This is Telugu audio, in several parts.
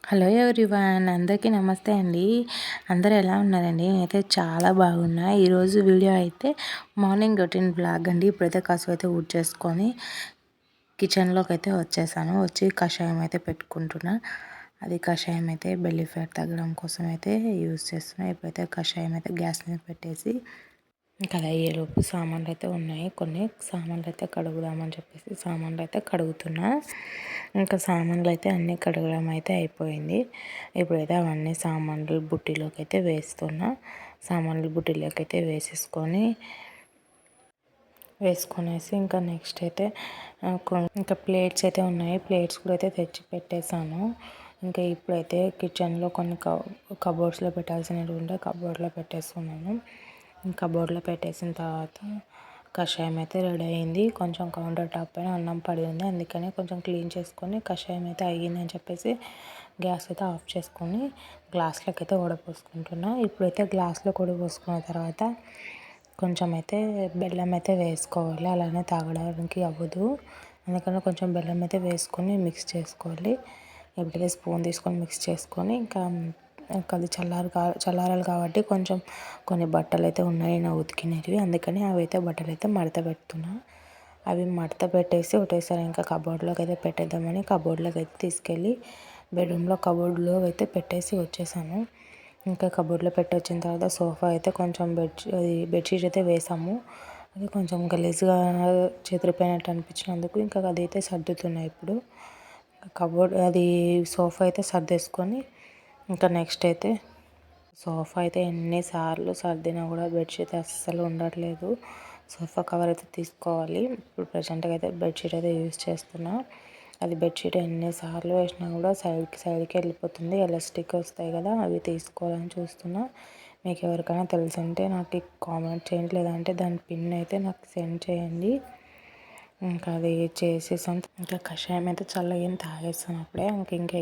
హలో ఎవ్రీవన్, అందరికీ నమస్తే అండి. అందరూ ఎలా ఉన్నారండి? నేనైతే చాలా బాగున్నా. ఈరోజు వీడియో అయితే మార్నింగ్ రొటీన్ బ్లాగ్ అండి. ఇప్పుడైతే కాసేపు అయితే ఊడ్ చేసుకొని కిచెన్లోకి అయితే వచ్చేసాను. వచ్చి కషాయం అయితే పెట్టుకుంటున్నా. అది కషాయం అయితే బెల్లీ ఫ్యాట్ తగ్గడం కోసం అయితే యూజ్ చేస్తున్నా. ఇప్పుడైతే కషాయం అయితే గ్యాస్ మీద పెట్టేసి ఇంకా అది అయ్యేలోపు సామాన్లు అయితే ఉన్నాయి. కొన్ని సామాన్లు అయితే కడుగుదామని చెప్పేసి సామాన్లు అయితే కడుగుతున్నా. ఇంకా సామాన్లు అయితే అన్నీ కడగడం అయితే అయిపోయింది. ఇప్పుడైతే అవన్నీ సామాన్లు బుట్టిలోకి అయితే వేస్తున్నా. సామాన్లు బుట్టిలోకి అయితే వేసుకొనేసి ఇంకా నెక్స్ట్ అయితే ఇంకా ప్లేట్స్ అయితే ఉన్నాయి. ప్లేట్స్ కూడా అయితే తెచ్చి పెట్టేశాను. ఇంకా ఇప్పుడైతే కిచెన్లో కొన్ని కబోర్డ్స్లో పెట్టాల్సినవి ఉంటే కబోర్డ్లో పెట్టేస్తున్నాను. కబోర్డ్లో పెట్టేసిన తర్వాత కషాయం అయితే రెడీ అయింది. కొంచెం కౌంటర్ టాప్ పైన అన్నం పడి ఉంది, అందుకని కొంచెం క్లీన్ చేసుకొని కషాయం అయితే అయ్యిందని చెప్పేసి గ్యాస్ అయితే ఆఫ్ చేసుకొని గ్లాస్లోకి అయితే వడపోసుకుంటున్నా. ఇప్పుడైతే గ్లాస్లో వడపోసుకున్న తర్వాత కొంచెం అయితే బెల్లం అయితే వేసుకోవాలి, అలానే తాగడానికి అవ్వదు. అందుకని కొంచెం బెల్లం అయితే వేసుకొని మిక్స్ చేసుకోవాలి. ఎప్పుడైతే స్పూన్ తీసుకొని మిక్స్ చేసుకొని ఇంకా అది చల్లారాలి కాబట్టి కొంచెం కొన్ని బట్టలు అయితే ఉన్నాయి నా ఉతికినవి, అందుకని అవి అయితే బట్టలు అయితే మడత పెడుతున్నా. అవి మడత పెట్టేసి ఒకటేసారి ఇంకా కబోర్డ్లోకి అయితే పెట్టేద్దామని కబోర్డ్లోకి అయితే తీసుకెళ్ళి బెడ్రూమ్లో కబోర్డ్లో అయితే పెట్టేసి వచ్చేసాను. ఇంకా కబోర్డ్లో పెట్టి వచ్చిన తర్వాత సోఫా అయితే కొంచెం బెడ్షీట్ అయితే వేసాము. అది కొంచెం గలీజ్గా చెదిరిపోయినట్టు అనిపించినందుకు ఇంకా అదైతే సర్దుతున్నాయి. ఇప్పుడు అది సోఫా అయితే సర్దేసుకొని ఇంకా నెక్స్ట్ అయితే సోఫా అయితే ఎన్నిసార్లు సర్దినా కూడా బెడ్షీట్ అస్సలు ఉండట్లేదు. సోఫా కవర్ అయితే తీసుకోవాలి. ఇప్పుడు ప్రజెంట్గా అయితే బెడ్షీట్ అయితే యూజ్ చేస్తున్నా. అది బెడ్షీట్ ఎన్నిసార్లు వేసినా కూడా సైడ్కి వెళ్ళిపోతుంది. ఎలాస్టిక్ వస్తాయి కదా, అవి తీసుకోవాలని చూస్తున్నా. మీకు ఎవరికైనా తెలుసంటే నాకు కామెంట్ చేయండి, లేదంటే దాని పిన్ అయితే నాకు సెండ్ చేయండి. ఇంకా అది చేసేసాను. ఇంకా కషాయం అయితే చల్లగా తాగేస్తాను అప్పుడే. ఇంకా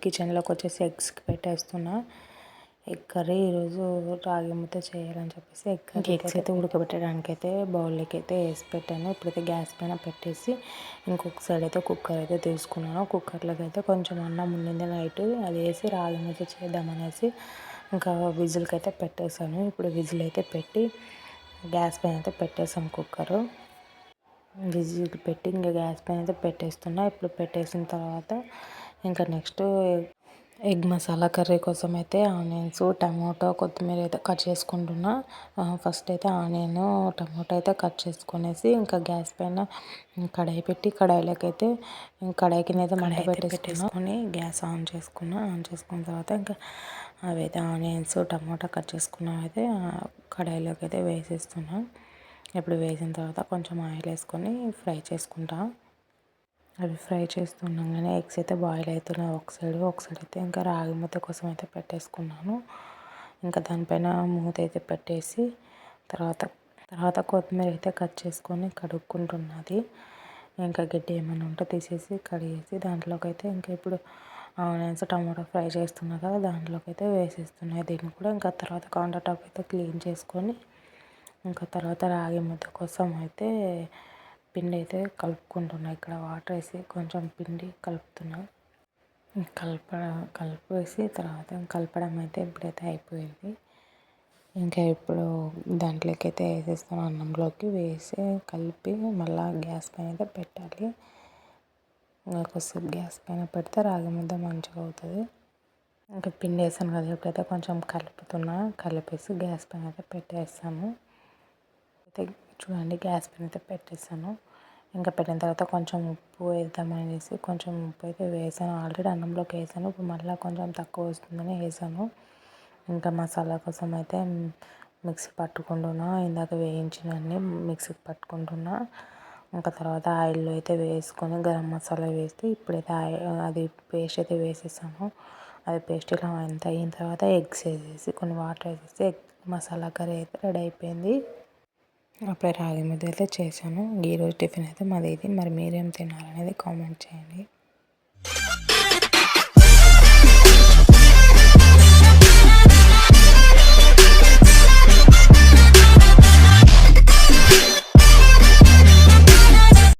కిచెన్లోకి వచ్చేసి ఎగ్స్కి పెట్టేస్తున్నా. ఎగ్ కర్రీ ఈరోజు రాగి ముద్ద చేయాలని చెప్పేసి ఎగ్స్ అయితే ఉడకబెట్టడానికి అయితే బౌల్లోకి అయితే వేసి పెట్టాను. ఇప్పుడైతే గ్యాస్ పైన పెట్టేసి ఇంకొక సైడ్ అయితే కుక్కర్ అయితే తీసుకున్నాను. కుక్కర్లోకి అయితే కొంచెం అన్నం ఉండింది నైట్, అది వేసి రాగి ముద్ద చేద్దామనేసి ఇంకా విజిల్కి అయితే పెట్టేశాను. ఇప్పుడు విజిల్ అయితే పెట్టి గ్యాస్ పైన అయితే పెట్టేసాను కుక్కరు. విజిల్ పెట్టి ఇంకా గ్యాస్ పైన అయితే పెట్టేస్తున్నా. ఇప్పుడు పెట్టేసిన తర్వాత ఇంకా నెక్స్ట్ ఎగ్ మసాలా కర్రీ కోసం అయితే ఆనియన్స్, టమాటో, కొత్తిమీర అయితే కట్ చేసుకుంటున్నా. ఫస్ట్ అయితే ఆనియన్, టమాటో అయితే కట్ చేసుకునేసి ఇంకా గ్యాస్ పైన కడాయి పెట్టి కడాయిలోకి అయితే కడాయి కింద అయితే మంట పెట్టేసుకొని గ్యాస్ ఆన్ చేసుకున్న తర్వాత ఇంకా అవైతే ఆనియన్స్, టమాటో కట్ చేసుకున్నవి అయితే కడాయిలోకి అయితే వేసేస్తున్నా. ఇప్పుడు వేసిన తర్వాత కొంచెం ఆయిల్ వేసుకొని ఫ్రై చేసుకుంటా. అవి ఫ్రై చేస్తుండగానే ఎగ్స్ అయితే బాయిల్ అవుతున్నాయి ఒక సైడ్ అయితే ఇంకా రాగి ముద్ద కోసం అయితే పెట్టేసుకున్నాను. ఇంకా దానిపైన మూత అయితే పెట్టేసి తర్వాత కొత్తిమీర అయితే కట్ చేసుకొని కడుక్కుంటున్నది. ఇంకా గడ్డి ఏమైనా ఉంటే తీసేసి కడిగేసి దాంట్లోకి అయితే ఇంకా ఇప్పుడు ఆనియన్స్, టమాటో ఫ్రై చేస్తున్నా కదా, దాంట్లోకి అయితే వేసేస్తున్నాయి. దీన్ని కూడా ఇంకా తర్వాత కౌంటర్ టాప్ అయితే క్లీన్ చేసుకొని ఇంకా తర్వాత రాగి ముద్ద కోసం అయితే పిండి అయితే కలుపుకుంటున్నా. ఇక్కడ వాటర్ వేసి కొంచెం పిండి కలుపుతున్నా. కలిపేసి తర్వాత కలపడం అయితే ఇప్పుడైతే అయిపోయింది. ఇంకా ఇప్పుడు దాంట్లోకి అయితే వేసేస్తాను. అన్నంలోకి వేసి కలిపి మళ్ళీ గ్యాస్ పైన అయితే పెట్టాలి. ఇంకా కొద్దిసేపు గ్యాస్ పైన పెడితే రాగి ముద్ద మంచిగా అవుతుంది. ఇంకా పిండి వేసాను కదా, ఇప్పుడైతే కొంచెం కలుపుతున్నా. కలిపేసి గ్యాస్ పైన అయితే పెట్టేస్తాను. అయితే చూడండి గ్యాస్ పైన అయితే పెట్టేసాను. ఇంకా పెట్టిన తర్వాత కొంచెం ఉప్పు వేద్దామనేసి కొంచెం ఉప్పు అయితే వేసాను. ఆల్రెడీ అన్నంలోకి వేసాను, ఇప్పుడు మళ్ళీ కొంచెం తక్కువ వస్తుందని వేసాను. ఇంకా మసాలా కోసం అయితే మిక్సీ పట్టుకుంటున్నా. ఇందాక వేయించినవన్నీ మిక్సీకి పట్టుకుంటున్నా. ఇంకా తర్వాత ఆయిల్లో అయితే వేసుకొని గరం మసాలా వేస్తే ఇప్పుడైతే అది పేస్ట్ అయితే వేసేసాను. అది పేస్ట్ ఇలా అంత అయిన తర్వాత ఎగ్స్ వేసేసి కొన్ని వాటర్ వేసేసి ఎగ్ మసాలా కర్రీ అయితే రెడీ అయిపోయింది. అప్పుడే రాగి ముద్ద అయితే చేశాను. ఈరోజు టిఫిన్ అయితే మాది ఇది. మరి మీరేం తినాలనేది కామెంట్ చేయండి.